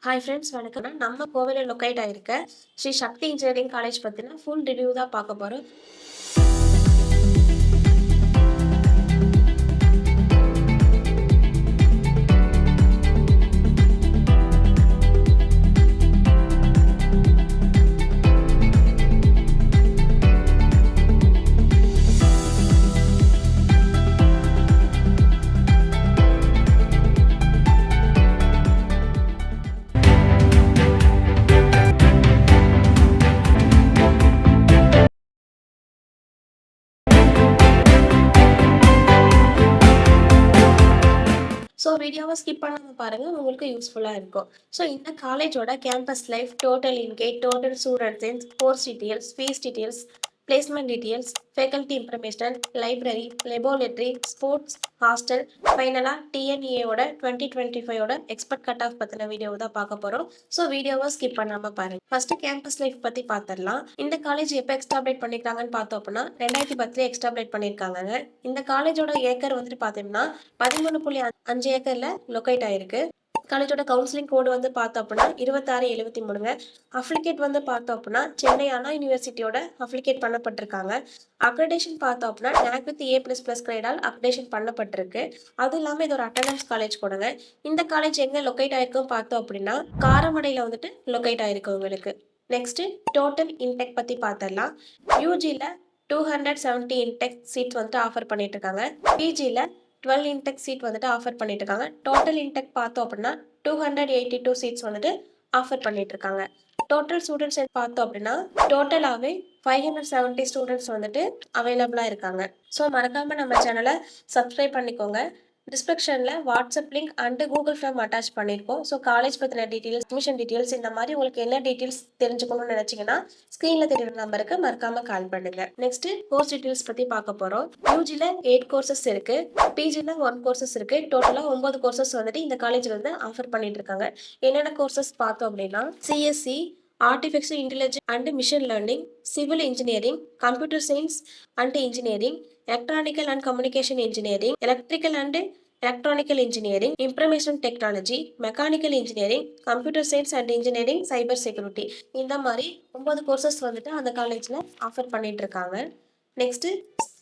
Hi friends வணக்கம். நம்ம கோவையில் லொக்கேட் ஆயிருக்க ஸ்ரீ சக்தி இன்ஜினியரிங் காலேஜ் பற்றின ஃபுல் ரிவ்யூ தான் பார்க்க போகிறோம். ஸோ வீடியோவை ஸ்கிப் பண்ணாமல் பாருங்கள், உங்களுக்கு யூஸ்ஃபுல்லாக இருக்கும். ஸோ இந்த காலேஜோட கேம்பஸ் லைஃப், டோட்டல் இன்கேட், total student sense, course details, fees details, placement details, faculty information, library, laboratory, sports, hostel, ஃபைனலாக டிஎன்இஏவோட 2025ஓட எக்ஸ்பர்ட் கட் ஆஃப் பற்றின வீடியோவை தான் பார்க்க போகிறோம். ஸோ வீடியோவை ஸ்கிப் பண்ணாமல் பாருங்கள். ஃபஸ்ட்டு கேம்பஸ் லைஃப் பற்றி பார்த்துடலாம். இந்த காலேஜ் எப்போ எக்ஸ்டாப்ளேட் பண்ணியிருக்காங்கன்னு பார்த்தோம் அப்படின்னா 2010 எக்ஸ்டாப்ளேட் பண்ணியிருக்காங்க. இந்த காலேஜோட ஏக்கர் வந்துட்டு பார்த்தோம்னா 13.5 ஏக்கரில் லொக்கேட் ஆயிருக்கு. காலேஜோட கவுன்சிலிங் கோடு வந்து பார்த்தோம் அப்படின்னா 2673. அப்ளிகேட் வந்து பார்த்தோம் அப்படின்னா சென்னை அண்ணா யூனிவர்சிட்டியோட அப்ளிகேட் பண்ணப்பட்டிருக்காங்க. அக்ரெடேஷன் பார்த்தோம் அப்படின்னா NAC with A++ கிரேடால் அப்டேஷன் பண்ணப்பட்டிருக்கு. அதுவும் இல்லாமல் இது ஒரு அட்டண்டன்ஸ் காலேஜ் கொடுங்க. இந்த காலேஜ் எங்கே லொக்கேட் ஆயிருக்கும் பார்த்தோம் அப்படின்னா காரமடையில் வந்துட்டு லொக்கேட் ஆயிருக்கு உங்களுக்கு. நெக்ஸ்ட் டோட்டல் இன்டெக் பற்றி பார்த்துடலாம். யூஜியில் 270 இன்டெக் சீட்ஸ் வந்துட்டு ஆஃபர் பண்ணிட்டு இருக்காங்க. பிஜியில் 12 இன்டெக் சீட் வந்துட்டு ஆஃபர் பண்ணிட்டு இருக்காங்க. டோட்டல் இன்டெக் பார்த்தோம் அப்படின்னா 282 சீட்ஸ் வந்துட்டு ஆஃபர் பண்ணிட்டு இருக்காங்க. டோட்டல் ஸ்டூடெண்ட்ஸ் பார்த்தோம் அப்படின்னா டோட்டலாகவே 570 ஸ்டூடெண்ட்ஸ் வந்துட்டு அவைலபிளாக இருக்காங்க. ஸோ மறக்காமல் நம்ம சேனலை சப்ஸ்கிரைப் பண்ணிக்கோங்க. டிஸ்கிரிப்ஷனில் WhatsApp link and Google form attach பண்ணியிருக்கோம். ஸோ காலேஜ் பற்றின டீட்டெயில்ஸ், அட்மிஷன் டீட்டெயில்ஸ், இந்த மாதிரி உங்களுக்கு என்ன டீட்டெயில்ஸ் தெரிஞ்சுக்கணும்னு நினச்சிங்கன்னா ஸ்க்ரீனில் தெரியுற நம்பருக்கு மறக்காமல் கால் பண்ணுங்கள். நெக்ஸ்ட்டு கோர்ஸ் டீட்டெயில்ஸ் பற்றி பார்க்க போகிறோம். யூஜியில் 8 கோர்சஸ் இருக்குது, பிஜியில் 1 கோர்சஸ் இருக்குது. டோட்டலாக 9 கோர்சஸ் வந்துட்டு இந்த காலேஜில் வந்து ஆஃபர் பண்ணிட்டு இருக்காங்க. என்னென்ன கோர்சஸ் பார்த்தோம் அப்படின்னா CSC, artificial intelligence and machine learning, civil engineering, computer science and engineering, electronical and communication engineering, electrical and electronical engineering, information technology, mechanical engineering, computer science and engineering, cyber security, இந்த மாதிரி 9 courses வந்துட்டு அந்த காலேஜில் offer பண்ணிட்டு இருக்காங்க. Next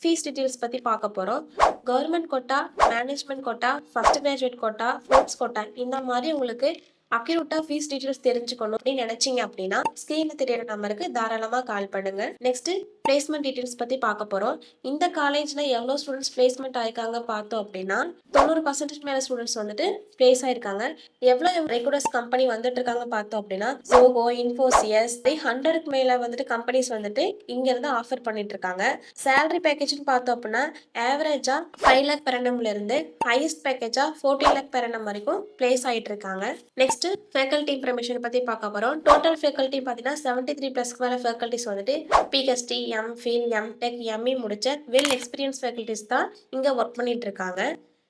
fees details பற்றி பார்க்க போகிறோம். Government quota, management quota, first graduate quota, ஃபோர்ப்ஸ் கோட்டா, இந்த மாதிரி உங்களுக்கு அக்யூரேட்டா ஃபீஸ் டீட்டெயில்ஸ் தெரிஞ்சுக்கணும் அப்படின்னு நினைச்சீங்க அப்படின்னா ஸ்க்ரீனில் தெரியிற நம்பருக்கு தாராளமாக கால் பண்ணுங்க. நெக்ஸ்ட் பிளேஸ்மெண்ட் டீட்டெயில்ஸ் பற்றி பார்க்க போகிறோம். இந்த காலேஜில் எவ்வளோ ஸ்டூடெண்ட்ஸ் பிளேஸ்மெண்ட் ஆயிருக்காங்க பார்த்தோம் அப்படின்னா 90% மேலே ஸ்டூடெண்ட்ஸ் வந்துட்டு பிளேஸ் ஆயிருக்காங்க. எவ்வளோ ரெகுலர்ஸ் கம்பெனி வந்துட்டு இருக்காங்க பார்த்தோம் அப்படின்னா ஜோகோ, இன்ஃபோசியஸ், 100க்கு மேலே வந்துட்டு கம்பெனிஸ் வந்துட்டு இங்கேருந்து ஆஃபர் பண்ணிட்டு இருக்காங்க. சேலரி பேக்கேஜ்னு பார்த்தோம் அப்படின்னா ஆவரேஜாக 5 lakh per annum இருந்து ஹையஸ்ட் பேக்கேஜாக 14 lakh per annum வரைக்கும் பிளேஸ் ஆகிட்டு இருக்காங்க. நெக்ஸ்ட் ஃபேக்கல்ட்டி இன்ஃபர்மேஷன் பற்றி பார்க்க போகிறோம். டோட்டல் ஃபேக்கல்ட்டி பார்த்தீங்கன்னா 73+ மேலே ஃபேக்கல்ட்டிஸ் வந்துட்டு பிஹெச்டி, எம்ஃபில், எம்டெக், எம்இ முடிச்ச வெல் எக்ஸ்பீரியன்ஸ் ஃபேக்கல்ட்டிஸ் தான் இங்கே ஒர்க் பண்ணிட்டு இருக்காங்க.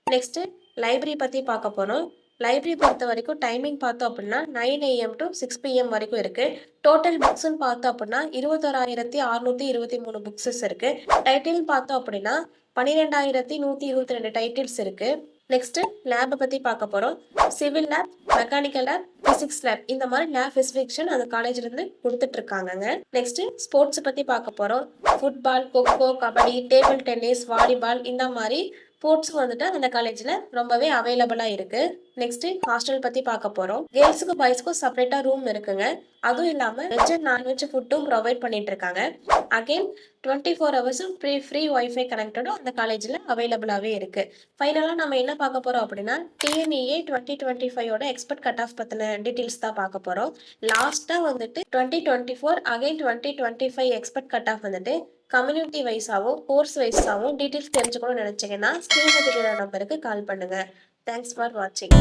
நெக்ஸ்ட் லைப்ரரி பற்றி பார்க்க போகிறோம். லைப்ரரி பொறுத்த வரைக்கும் டைமிங் பார்த்தோம் அப்படின்னா 9 AM to 6 PM வரைக்கும் இருக்குது. டோட்டல் புக்ஸ்ன்னு பார்த்தோம் அப்படின்னா 21,623 புக்ஸஸ் இருக்குது. டைட்டில் பார்த்தோம் அப்படின்னா 12,122 டைட்டில்ஸ் இருக்குது. நெக்ஸ்ட் லேபை பற்றி பார்க்க போகிறோம். Civil lab, mechanical lab, physics lab, இந்த மாதிரி லேப் ஃபெசிலிட்டிஷன் அந்த காலேஜ்லேருந்து கொடுத்துட்டு இருக்காங்க. நெக்ஸ்ட் ஸ்போர்ட்ஸ் பற்றி பார்க்க போகிறோம். Football, kho-kho, kabaddi, table tennis, volleyball, இந்த மாதிரி ஸ்போர்ட்ஸும் வந்துட்டு அந்த காலேஜில் ரொம்பவே அவைலபிளாக இருக்குது. நெக்ஸ்ட் ஹாஸ்டல் பற்றி பார்க்க போகிறோம். கேர்ள்ஸுக்கும் பாய்ஸ்க்கும் செப்பரேட்டாக ரூம் இருக்குங்க. அதுவும் இல்லாமல் வெஜ் அண்ட் நான்வெஜ் ஃபுட்டும் ப்ரொவைட் பண்ணிட்டு இருக்காங்க. அகெயின் 24 hours ஃப்ரீ ஒய்ஃபை கனெக்டடும் அந்த காலேஜில் அவைலபிளாகவே இருக்குது. ஃபைனலாக நம்ம என்ன பார்க்க போகிறோம் அப்படின்னா டிஎன்இஏ 2025ஓட எக்ஸ்பர்ட் கட் ஆஃப் பற்றின டீட்டெயில்ஸ் தான் பார்க்க போகிறோம். லாஸ்ட்டாக வந்துட்டு 2024 அகைன் 2025 எக்ஸ்பர்ட் கட் ஆஃப் வந்துட்டு கம்யூனிட்டி வைஸாகவும் கோர்ஸ் வைஸாகவும் டீட்டெயில்ஸ் தெரிஞ்சுக்கணும்னு நினச்சிங்கன்னா ஸ்க்ரீனில் தெரியுற நம்பருக்கு கால் பண்ணுங்கள். தேங்க்ஸ் ஃபார் வாட்சிங்.